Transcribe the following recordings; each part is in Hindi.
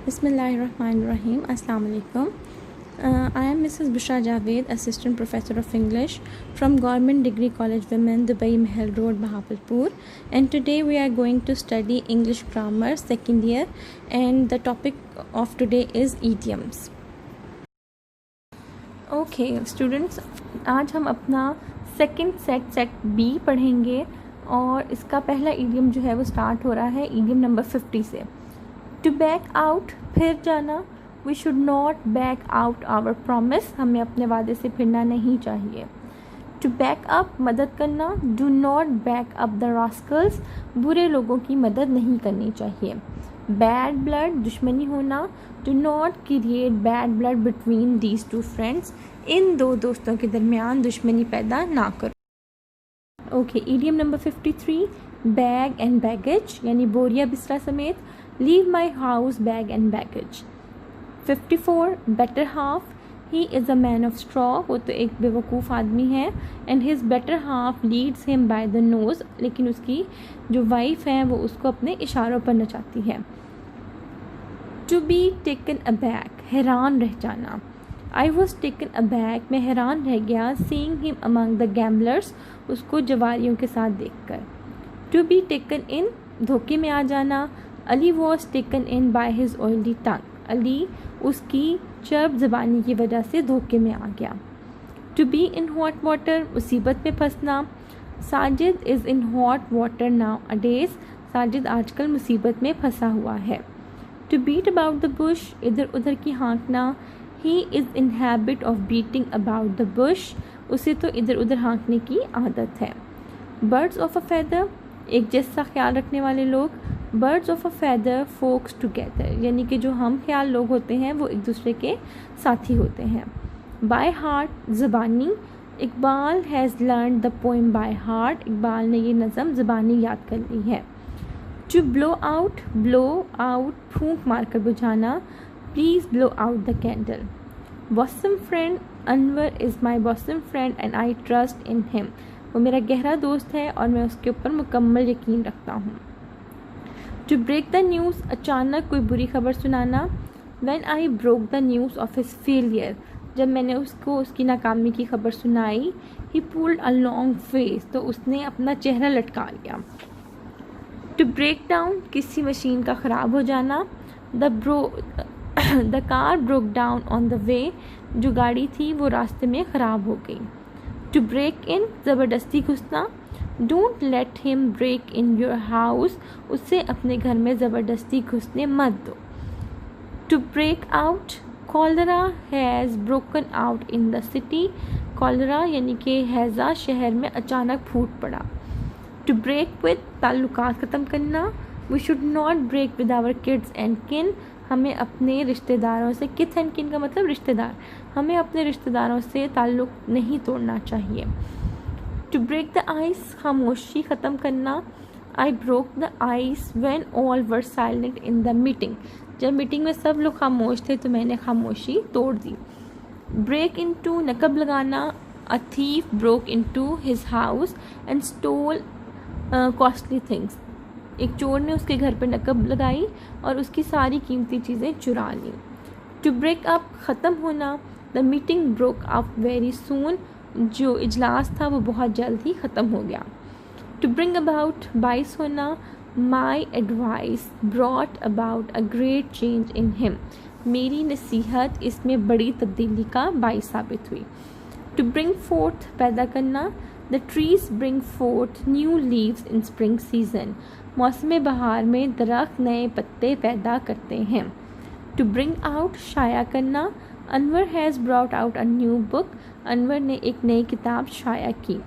Bismillahirrahmanirrahim. Assalamu alaikum. I am Mrs. Bushra Javed, Assistant Professor of English from Government Degree College Women, Dubai Mahal Road, Bahawalpur. And today we are going to study English Grammar second year, and the topic of today is idioms. Okay students, आज हम अपना सेकंड सेट बी पढ़ेंगे और इसका पहला इडियम जो है वो स्टार्ट हो रहा है इडियम नंबर 50 से. टू बैक आउट, फिर जाना. We should not back out our promise, हमें अपने वादे से फिरना नहीं चाहिए. टू बैक अप, मदद करना. Do not back up the Rascals, बुरे लोगों की मदद नहीं करनी चाहिए. बैड ब्लड, दुश्मनी होना. Do not create bad blood between these two friends, इन दो दोस्तों के दरमियान दुश्मनी पैदा ना करो. Okay, idiom number 53, bag and baggage, यानी बोरिया बिस्तरा समेत. Leave my house bag and baggage. 54, better half. He is a man of straw, वो तो एक बेवकूफ़ आदमी है. And his better half leads him by the nose, लेकिन उसकी जो वाइफ है वो उसको अपने इशारों पर नचाती है. टू बी टेकन अबैक, हैरान रह जाना. आई वॉज टेकन अबैक, मैं हैरान रह गया. Seeing him among the gamblers, उसको जवारियों के साथ देखकर. टू बी टेकन इन, धोखे में आ जाना. Ali was taken in by his oily tongue, Ali उसकी चर्ब ज़बानी की वजह से धोखे में आ गया. To be in hot water, मुसीबत में फंसना. Sajid is in hot water nowadays, Sajid आजकल मुसीबत में फंसा हुआ है. To beat about the bush, इधर उधर की हाँकना. He is in habit of beating about the bush, उसे तो इधर उधर हाँकने की आदत है. बर्ड्स ऑफ अ फैदर, एक जैसा ख्याल रखने वाले लोग. Birds of a feather flocks together, यानी कि जो हम ख्याल लोग होते हैं वो एक दूसरे के साथी होते हैं. बाय हार्ट, ज़बानी. Iqbal has learn the poem by heart, Iqbal ने ये नज़म ज़बानी याद कर ली है. To blow out, blow out फूंक मारकर बुझाना. Please blow out the candle. Bosom friend, Anwar is my bosom friend and I trust in him, वो मेरा गहरा दोस्त है और मैं उसके ऊपर मुकम्मल यकीन रखता हूँ. टू ब्रेक द न्यूज़, अचानक कोई बुरी खबर सुनाना. When I broke the news of his failure, जब मैंने उसको उसकी नाकामी की खबर सुनाई. ही पुल्ड अ लॉन्ग फेस, तो उसने अपना चेहरा लटका लिया. टू ब्रेक डाउन, किसी मशीन का ख़राब हो जाना. The car broke down on the way, जो गाड़ी थी वो रास्ते में ख़राब हो गई. टू ब्रेक इन, ज़बरदस्ती घुसना. Don't let him break in your house, उससे अपने घर में ज़बरदस्ती घुसने मत दो. To break out, cholera has broken out in the city, cholera यानी कि हैज़ा शहर में अचानक फूट पड़ा. टू ब्रेक विद, ताल्लुकात ख़त्म करना. We should not break with our kids and kin, हमें अपने रिश्तेदारों से, किथ एंड किन का मतलब रिश्तेदार, हमें अपने रिश्तेदारों से ताल्लुक़ नहीं तोड़ना चाहिए. टू ब्रेक द आइस, खामोशी ख़त्म करना. I broke the ice when all were silent in the meeting, जब मीटिंग में सब लोग खामोश थे तो मैंने खामोशी तोड़ दी. ब्रेक इन टू, नकब लगाना. A thief broke into his house and stole costly things, एक चोर ने उसके घर पर नकब लगाई और उसकी सारी कीमती चीज़ें चुरा लीं. टू ब्रेक अप, ख़त्म होना. The meeting broke up very soon, जो इजलास था वो बहुत जल्द ही ख़त्म हो गया. टू ब्रिंग अबाउट, बाइस होना. My advice brought about a great change in him, मेरी नसीहत इसमें बड़ी तब्दीली का बाइस साबित हुई. टू ब्रिंग फोर्थ, पैदा करना. The trees bring fourth new leaves in spring season, मौसम बहार में दरख्त नए पत्ते पैदा करते हैं. टू ब्रिंग आउट, शाया करना. Anwar has brought out a new book, Anwar ने एक नई किताब शाया की.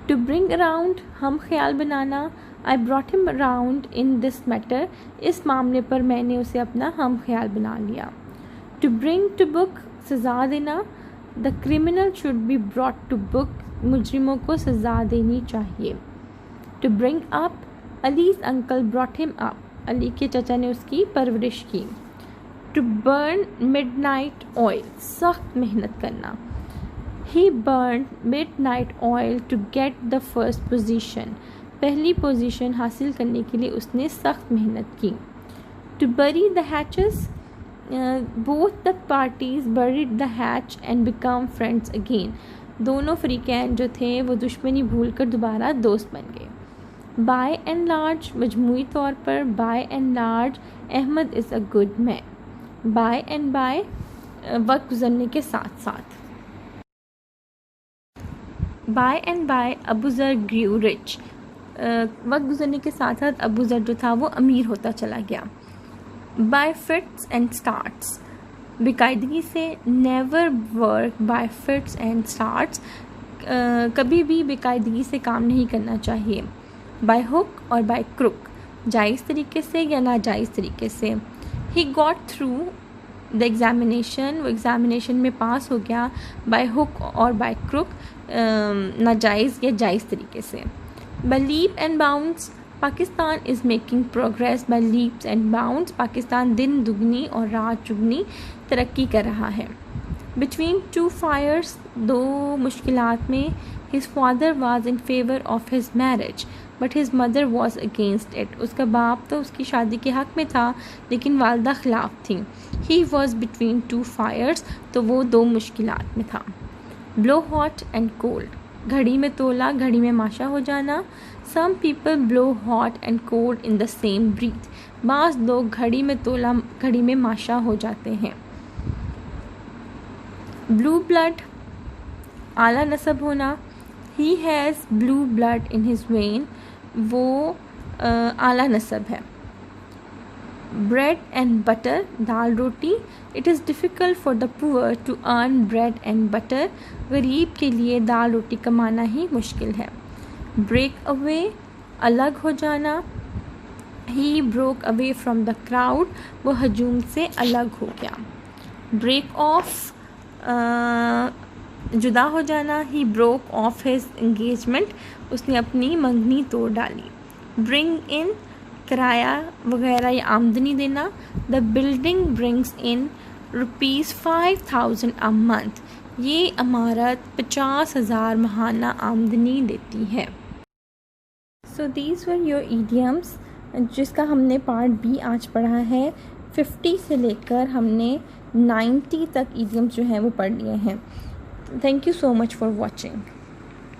टू ब्रिंग अराउंड, हम ख्याल बनाना. I brought him around in this matter, इस मामले पर मैंने उसे अपना हम ख्याल बना लिया. टू ब्रिंग टू बुक, सज़ा देना. The criminal should be brought to book, मुजरिमों को सज़ा देनी चाहिए. To bring up, Ali's uncle brought him up, Ali के चचा ने उसकी परवरिश की. टू बर्न मिडनाइट ऑयल, सख्त मेहनत करना. He burn midnight oil to get the first position, पहली पोजीशन हासिल करने के लिए उसने सख्त मेहनत की. To bury the hatches, both the parties buried the hatch and become friends again. दोनों फ़रीक़ैन जो थे वो दुश्मनी भूलकर दोबारा दोस्त बन गए. By and large, मजमूई तौर पर by and large Ahmad is a good man. By and by वक्त गुजरने के साथ साथ. By and by अबू ज़र grew rich. वक्त गुजरने के साथ साथ अबू ज़र जो था वो अमीर होता चला गया. By fits and starts, बेकायदगी से. Never work by fits and starts, कभी भी बेकायदगी से काम नहीं करना चाहिए. By hook और by crook, जायज़ तरीके से या नाजायज़ तरीके से. He got through the examination, वो एग्ज़ामिनेशन में पास हो गया. By hook और by crook, नाजायज़ या जायज़ तरीके से. By leap and bounds, Pakistan is making progress. By leaps and bounds, Pakistan दिन दुगनी और रात चुगनी तरक्की कर रहा है. Between two fires, दो मुश्किलात में. His father was in favor of his marriage, but his mother was against it. उसका बाप तो उसकी शादी के हक़ में था लेकिन वालदा ख़िलाफ़ थी. He was between two fires, तो वो दो मुश्किलात में था. Blow hot and cold, घड़ी में तोला घड़ी में माशा हो जाना. Some people blow hot and cold in the same breath. बाज़ लोग घड़ी में तोला घड़ी में माशा हो जाते हैं. Blue blood, आला नस्ब होना. He has blue blood in his vein, वो आला नस्ब है. Bread and butter, dal roti. It is difficult for the poor to earn bread and butter, गरीब के लिए दाल रोटी कमाना ही मुश्किल है. Break away, अलग हो जाना. He broke away from the crowd, वो हजूम से अलग हो गया. Break off, जुदा हो जाना. He broke off his engagement, उसने अपनी मंगनी तोड़ डाली. Bring in, किराया वगैरह या आमदनी देना. The building brings in ₹5,000 a month, ये इमारत 50,000 माहाना आमदनी देती है. So these were your idioms, जिसका हमने पार्ट बी आज पढ़ा है. 50 से लेकर हमने 90 तक idioms जो हैं वो पढ़ लिए हैं. Thank you so much for watching.